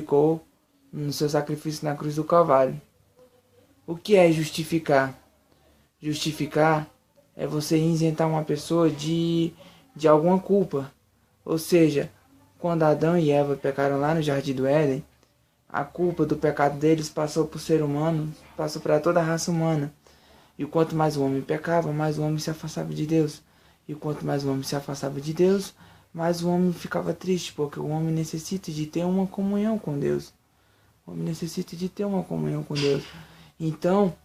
ficou no seu sacrifício na cruz do Calvário. O que é justificar? Justificar é você isentar uma pessoa de alguma culpa. Ou seja, quando Adão e Eva pecaram lá no Jardim do Éden, a culpa do pecado deles passou para o ser humano, passou para toda a raça humana. E quanto mais o homem pecava, mais o homem se afastava de Deus. E quanto mais o homem se afastava de Deus, mais o homem ficava triste, porque o homem necessita de ter uma comunhão com Deus. O homem necessita de ter uma comunhão com Deus. Então,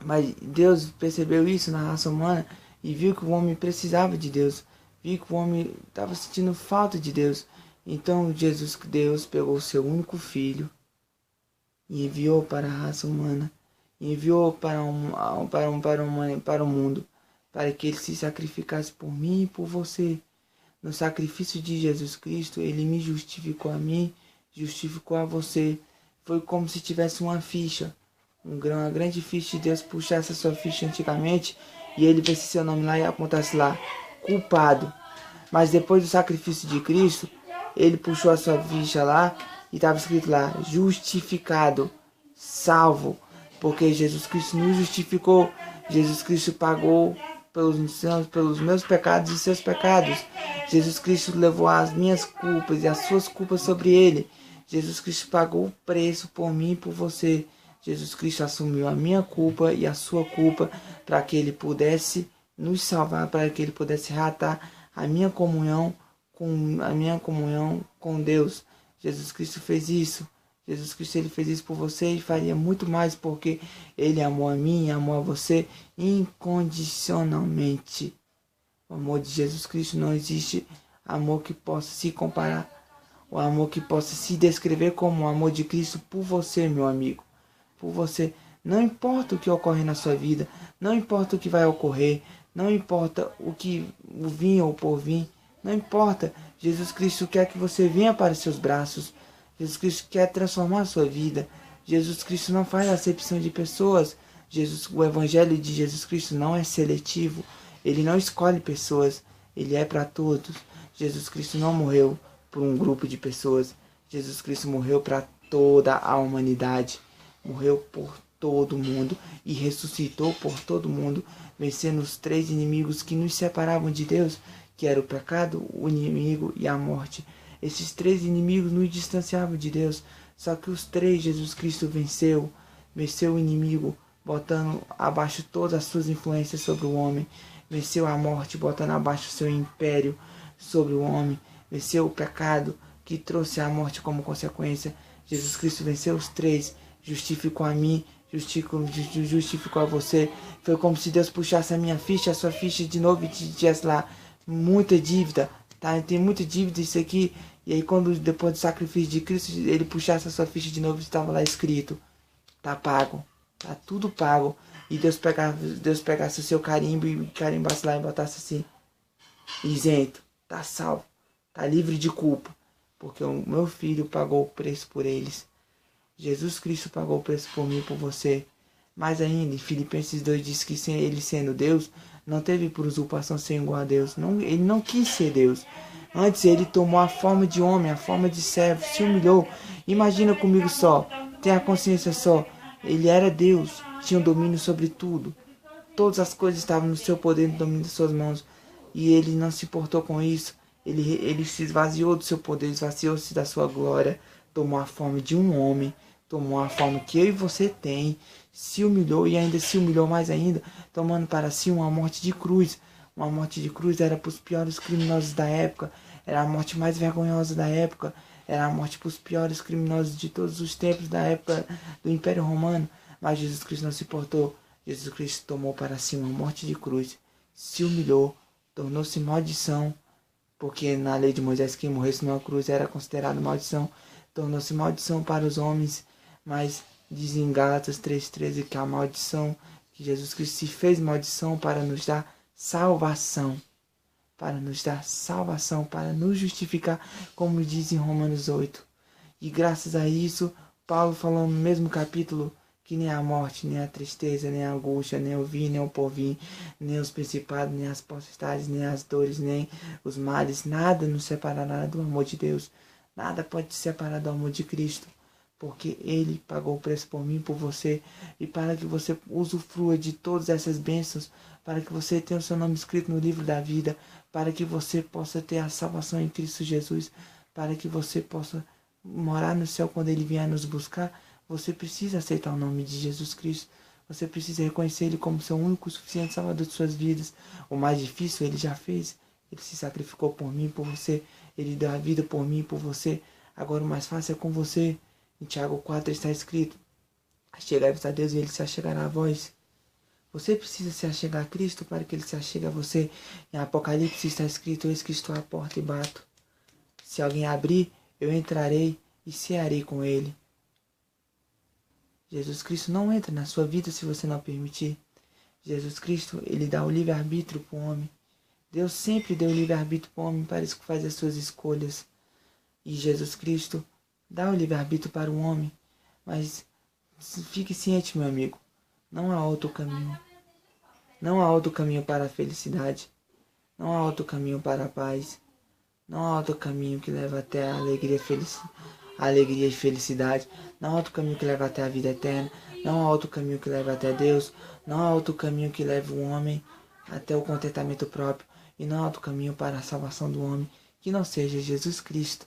mas Deus percebeu isso na raça humana e viu que o homem precisava de Deus. Viu que o homem estava sentindo falta de Deus. Então Deus pegou o seu único filho e enviou para a raça humana. Enviou para o mundo, para que ele se sacrificasse por mim e por você. No sacrifício de Jesus Cristo, ele me justificou a mim, justificou a você. Foi como se tivesse uma ficha, uma grande ficha de Deus puxasse a sua ficha antigamente e ele visse seu nome lá e apontasse lá, culpado. Mas depois do sacrifício de Cristo, ele puxou a sua ficha lá e estava escrito lá, justificado, salvo. Porque Jesus Cristo nos justificou. Jesus Cristo pagou pelos meus pecados e seus pecados. Jesus Cristo levou as minhas culpas e as suas culpas sobre ele. Jesus Cristo pagou o preço por mim e por você. Jesus Cristo assumiu a minha culpa e a sua culpa para que ele pudesse nos salvar, para que ele pudesse reatar a minha comunhão com Deus. Jesus Cristo fez isso. Jesus Cristo ele fez isso por você e faria muito mais porque ele amou a mim e amou a você incondicionalmente. O amor de Jesus Cristo não existe amor que possa se comparar. O amor que possa se descrever como o amor de Cristo por você, meu amigo. Por você. Não importa o que ocorre na sua vida. Não importa o que vai ocorrer. Não importa o que vir ou por vir. Não importa. Jesus Cristo quer que você venha para os seus braços. Jesus Cristo quer transformar a sua vida. Jesus Cristo não faz acepção de pessoas. O Evangelho de Jesus Cristo não é seletivo. Ele não escolhe pessoas. Ele é para todos. Jesus Cristo não morreu por um grupo de pessoas. Jesus Cristo morreu para toda a humanidade. Morreu por todo mundo e ressuscitou por todo mundo, vencendo os 3 inimigos que nos separavam de Deus, que era o pecado, o inimigo e a morte. Esses 3 inimigos nos distanciavam de Deus. Só que os 3 Jesus Cristo venceu. Venceu o inimigo, botando abaixo todas as suas influências sobre o homem. Venceu a morte, botando abaixo o seu império sobre o homem. Venceu o pecado, que trouxe a morte como consequência. Jesus Cristo venceu os 3. Justificou a mim, justificou a você. Foi como se Deus puxasse a minha ficha, a sua ficha de novo e tivesse lá muita dívida. Tá? Tem muita dívida isso aqui. E aí quando depois do sacrifício de Cristo, ele puxasse a sua ficha de novo, estava lá escrito, tá pago, tá tudo pago. E Deus pegasse o seu carimbo e carimbasse lá e botasse assim, isento, tá salvo, tá livre de culpa, porque o meu filho pagou o preço por eles. Jesus Cristo pagou o preço por mim e por você. Mais ainda, em Filipenses 2 diz que ele sendo Deus, não teve por usurpação ser igual a Deus. Não, ele não quis ser Deus. Antes ele tomou a forma de homem, a forma de servo, se humilhou. Imagina comigo só, tenha a consciência só. Ele era Deus, tinha o domínio sobre tudo. Todas as coisas estavam no seu poder, no domínio de suas mãos. E ele não se importou com isso. Ele se esvaziou do seu poder, esvaziou-se da sua glória. Tomou a forma de um homem, tomou a forma que eu e você tem. Se humilhou e ainda se humilhou mais ainda, tomando para si uma morte de cruz. Uma morte de cruz era para os piores criminosos da época. Era a morte mais vergonhosa da época. Era a morte para os piores criminosos de todos os tempos da época do Império Romano. Mas Jesus Cristo não se importou. Jesus Cristo tomou para si uma morte de cruz. Se humilhou. Tornou-se maldição. Porque na lei de Moisés quem morresse numa cruz era considerado maldição. Tornou-se maldição para os homens. Mas diz em Gálatas 3,13 que a maldição, que Jesus Cristo se fez maldição para nos dar salvação. Para nos dar salvação, para nos justificar, como diz em Romanos 8. E graças a isso, Paulo falou no mesmo capítulo que nem a morte, nem a tristeza, nem a angústia, nem o vir, nem o porvir, nem os principados, nem as potestades, nem as dores, nem os males, nada nos separará do amor de Deus. Nada pode te separar do amor de Cristo, porque Ele pagou o preço por mim, por você, e para que você usufrua de todas essas bênçãos, para que você tenha o seu nome escrito no livro da vida, para que você possa ter a salvação em Cristo Jesus, para que você possa morar no céu quando Ele vier nos buscar, você precisa aceitar o nome de Jesus Cristo. Você precisa reconhecer Ele como seu único e suficiente Salvador de suas vidas. O mais difícil Ele já fez. Ele se sacrificou por mim, por você. Ele deu a vida por mim, por você. Agora o mais fácil é com você. Em Tiago 4 está escrito: achegai-vos a Deus e Ele se achegará a vós. Você precisa se achegar a Cristo para que Ele se achegue a você. Em Apocalipse está escrito: eis que estou à porta e bato. Se alguém abrir, eu entrarei e cearei com Ele. Jesus Cristo não entra na sua vida se você não permitir. Jesus Cristo, Ele dá o livre-arbítrio para o homem. Deus sempre deu o livre-arbítrio para o homem para fazer as suas escolhas. E Jesus Cristo dá o livre-arbítrio para o homem. Mas fique ciente, meu amigo, não há outro caminho. Não há outro caminho para a felicidade. Não há outro caminho para a paz. Não há outro caminho que leva até a alegria e felicidade. Não há outro caminho que leva até a vida eterna. Não há outro caminho que leva até Deus. Não há outro caminho que leve o homem até o contentamento próprio. E não há outro caminho para a salvação do homem que não seja Jesus Cristo.